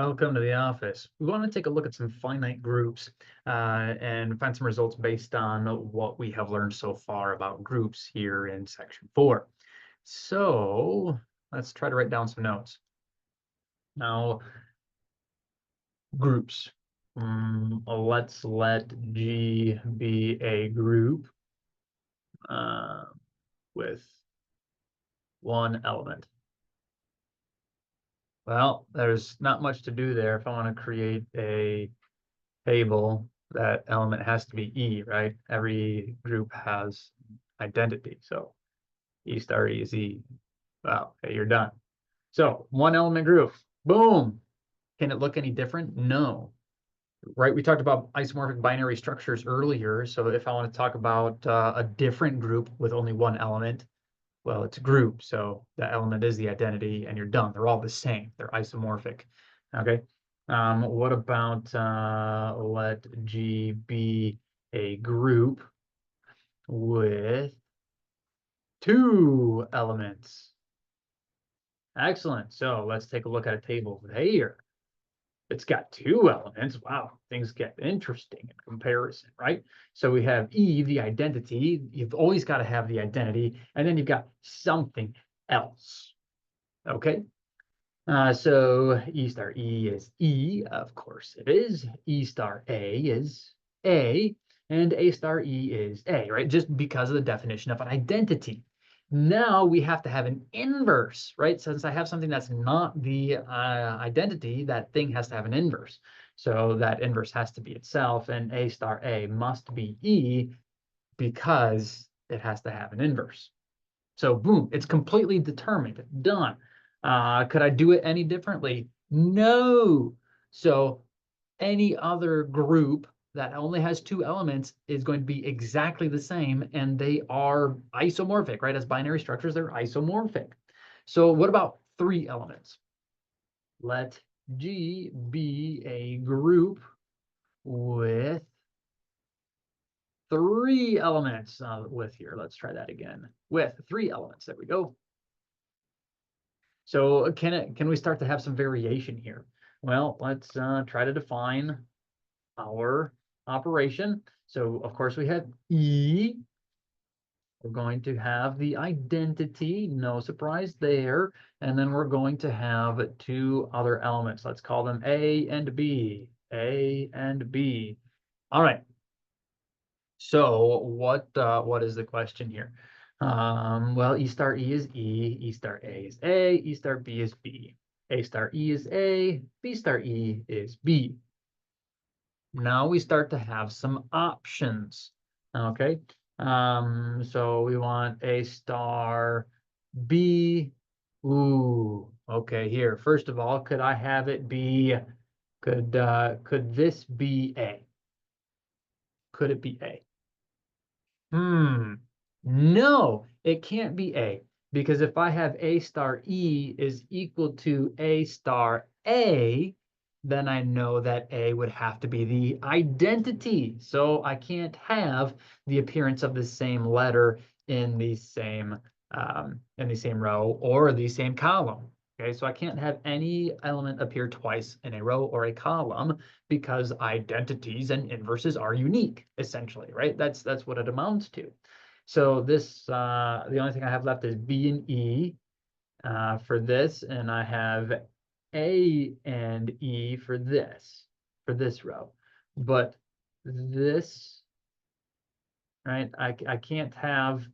Welcome to the office. We want to take a look at some finite groups and find some results based on what we have learned so far about groups here in section 4. So let's try to write down some notes. Now, groups. Let's let G be a group with one element. Well, there's not much to do there. If I want to create a table, that element has to be E, right? Every group has identity. So E star E is E. Wow, okay, you're done. So one element group, boom. Can it look any different? No. Right, we talked about isomorphic binary structures earlier. So if I want to talk about a different group with only one element, well, it's a group. So that element is the identity and you're done. They're all the same. They're isomorphic. Okay. What about let G be a group with two elements? Excellent. So let's take a look at a table here. It's got two elements. Wow, things get interesting in comparison, right? So we have E, the identity. You've always got to have the identity, and then you've got something else. Okay. So E star E is E, of course it is. E star A is A, and A star E is A, right? Just because of the definition of an identity. Now we have to have an inverse, right? Since I have something that's not the identity, that thing has to have an inverse. So that inverse has to be itself, and A star A must be E because it has to have an inverse. So boom, it's completely determined, done. Could I do it any differently? No. So any other group that only has two elements is going to be exactly the same, and they are isomorphic, right? As binary structures, they're isomorphic. So what about three elements? Let G be a group with three elements with here. Let's try that again. With three elements. There we go. So can we start to have some variation here? Well, let's try to define our operation. So of course we have E. We're going to have the identity, no surprise there. And then we're going to have two other elements. Let's call them A and B. A and B. All right. So what is the question here? Well, E star E is E, E star A is A, E star B is B. A star E is A, B star E is B. Now we start to have some options. Okay. So we want A star B. Ooh, okay, here. First of all, could I have it be, could this be A? Could it be A? No, it can't be A, because if I have A star E is equal to A star A, then I know that A would have to be the identity. So I can't have the appearance of the same letter in the same row or the same column. Okay, so I can't have any element appear twice in a row or a column because identities and inverses are unique, essentially, right? That's what it amounts to. So this, the only thing I have left is B and E for this, and I have A and E for this row. But this, right, I can't have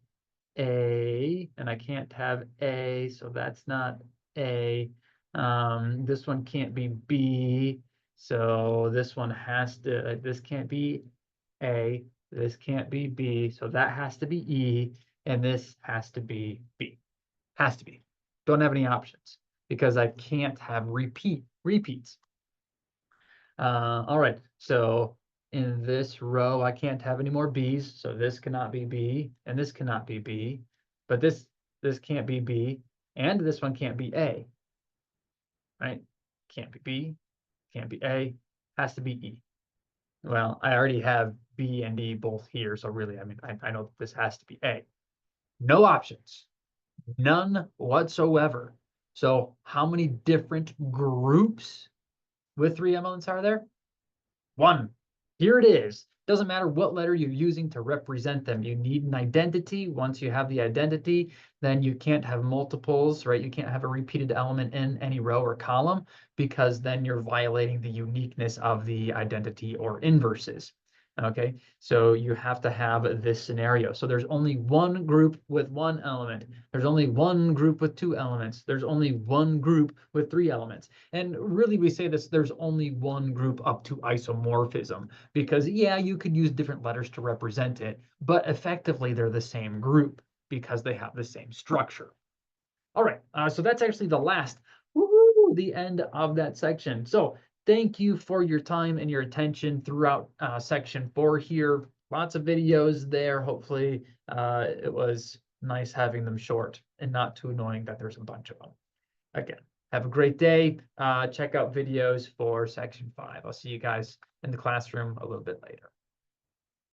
A and I can't have A, so that's not A. This one can't be B, so this one has to, this can't be A, this can't be B, so that has to be E, and this has to be B. Has to be. Don't have any options because I can't have repeats. All right, so in this row, I can't have any more B's, so this cannot be B, and this cannot be B, but this can't be B, and this one can't be A, right? Can't be B, can't be A, has to be E. Well, I already have B and E both here, so really, I mean, I know this has to be A. No options, none whatsoever. So how many different groups with 3 elements are there? 1. Here it is. Doesn't matter what letter you're using to represent them. You need an identity. Once you have the identity, then you can't have multiples, right? You can't have a repeated element in any row or column because then you're violating the uniqueness of the identity or inverses. Okay, so you have to have this scenario. So there's only one group with 1 element. There's only one group with 2 elements. There's only one group with 3 elements. And really, we say this, there's only one group up to isomorphism because, yeah, you could use different letters to represent it, but effectively they're the same group because they have the same structure. All right, so that's actually the end of that section. So thank you for your time and your attention throughout section 4 here. Lots of videos there. Hopefully it was nice having them short and not too annoying that there's a bunch of them. Again, have a great day. Check out videos for section 5. I'll see you guys in the classroom a little bit later.